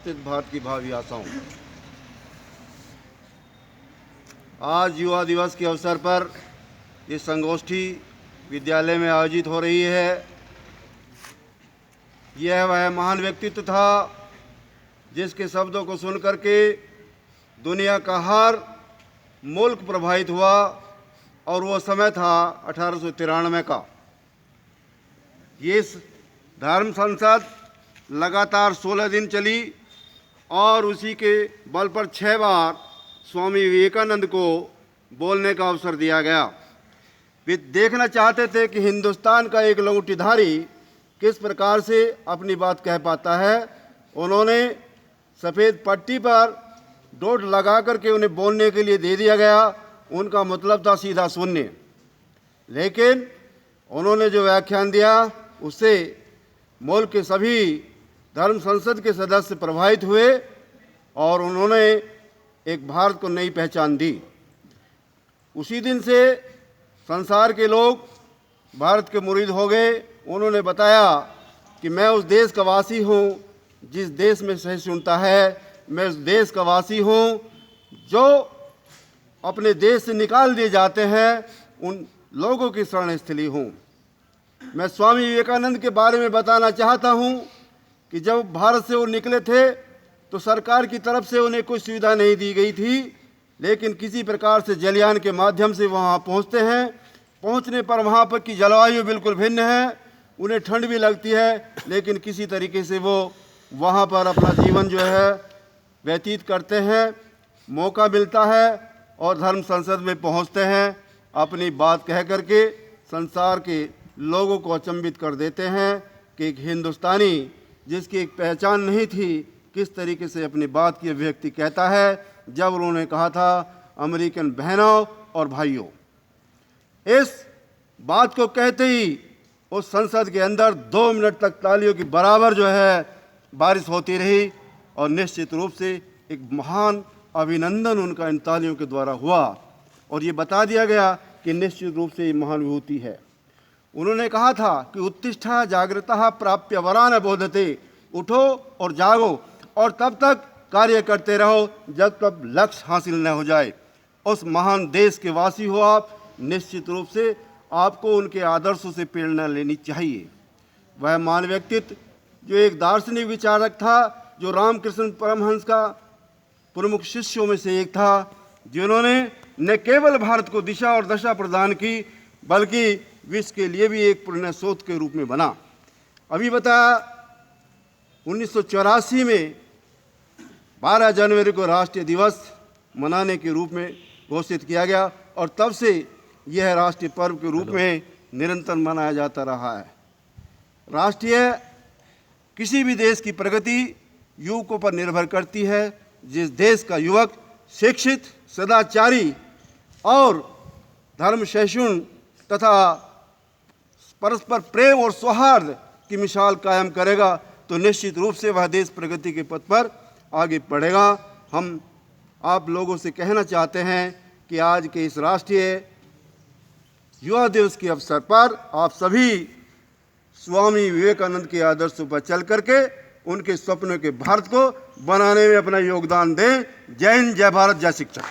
स्थित भारत की भावी आशाओं। आज युवा दिवस के अवसर पर ये संगोष्ठी विद्यालय में आयोजित हो रही है। यह वह महान व्यक्तित्व था जिसके शब्दों को सुनकर के दुनिया का हर मुल्क प्रभावित हुआ, और वो समय था 1893 का। ये धर्म संसद लगातार 16 दिन चली और उसी के बल पर 6 बार स्वामी विवेकानंद को बोलने का अवसर दिया गया। वे देखना चाहते थे कि हिंदुस्तान का एक लंगोटीधारी किस प्रकार से अपनी बात कह पाता है। उन्होंने सफ़ेद पट्टी पर डोट लगा करके उन्हें बोलने के लिए दे दिया गया। उनका मतलब था सीधा शून्य, लेकिन उन्होंने जो व्याख्यान दिया उससे मुल्क के सभी धर्म संसद के सदस्य प्रभावित हुए और उन्होंने एक भारत को नई पहचान दी। उसी दिन से संसार के लोग भारत के मुरीद हो गए। उन्होंने बताया कि मैं उस देश का वासी हूँ जिस देश में सहिष्णुता है। मैं उस देश का वासी हूँ जो अपने देश से निकाल दिए जाते हैं, उन लोगों की शरण स्थली हूँ। मैं स्वामी विवेकानंद के बारे में बताना चाहता हूँ कि जब भारत से वो निकले थे तो सरकार की तरफ से उन्हें कोई सुविधा नहीं दी गई थी, लेकिन किसी प्रकार से जलयान के माध्यम से वहाँ पहुँचते हैं। पहुँचने पर वहाँ पर की जलवायु बिल्कुल भिन्न है, उन्हें ठंड भी लगती है, लेकिन किसी तरीके से वो वहाँ पर अपना जीवन जो है व्यतीत करते हैं। मौका मिलता है और धर्म संसद में पहुँचते हैं, अपनी बात कह करके संसार के लोगों को अचंभित कर देते हैं कि एक हिंदुस्तानी जिसकी एक पहचान नहीं थी किस तरीके से अपनी बात की अभिव्यक्ति कहता है। जब उन्होंने कहा था अमेरिकन बहनों और भाइयों, इस बात को कहते ही उस संसद के अंदर 2 मिनट तक तालियों की बराबर जो है बारिश होती रही और निश्चित रूप से एक महान अभिनंदन उनका इन तालियों के द्वारा हुआ और ये बता दिया गया कि निश्चित रूप से ये महान विभूति है। उन्होंने कहा था कि उत्तिष्ठा जागृता प्राप्य वरान बोधते, उठो और जागो और तब तक कार्य करते रहो जब तक लक्ष्य हासिल न हो जाए। उस महान देश के वासी हो आप, निश्चित रूप से आपको उनके आदर्शों से प्रेरणा लेनी चाहिए। वह महान व्यक्तित्व जो एक दार्शनिक विचारक था, जो रामकृष्ण परमहंस का प्रमुख शिष्यों में से एक था, जिन्होंने न केवल भारत को दिशा और दशा प्रदान की बल्कि विश्व के लिए भी एक प्रेरणा स्रोत के रूप में बना। अभी बताया 1984 में 12 जनवरी को राष्ट्रीय दिवस मनाने के रूप में घोषित किया गया और तब से यह राष्ट्रीय पर्व के रूप में निरंतर मनाया जाता रहा है। राष्ट्रीय किसी भी देश की प्रगति युवकों पर निर्भर करती है। जिस देश का युवक शिक्षित, सदाचारी और धर्म सहिष्णु तथा परस्पर प्रेम और सौहार्द की मिसाल कायम करेगा तो निश्चित रूप से वह देश प्रगति के पथ पर आगे बढ़ेगा। हम आप लोगों से कहना चाहते हैं कि आज के इस राष्ट्रीय युवा दिवस के अवसर पर आप सभी स्वामी विवेकानंद के आदर्शों पर चल करके उनके सपनों के भारत को बनाने में अपना योगदान दें। जय हिंद, जय भारत, जय शिक्षा।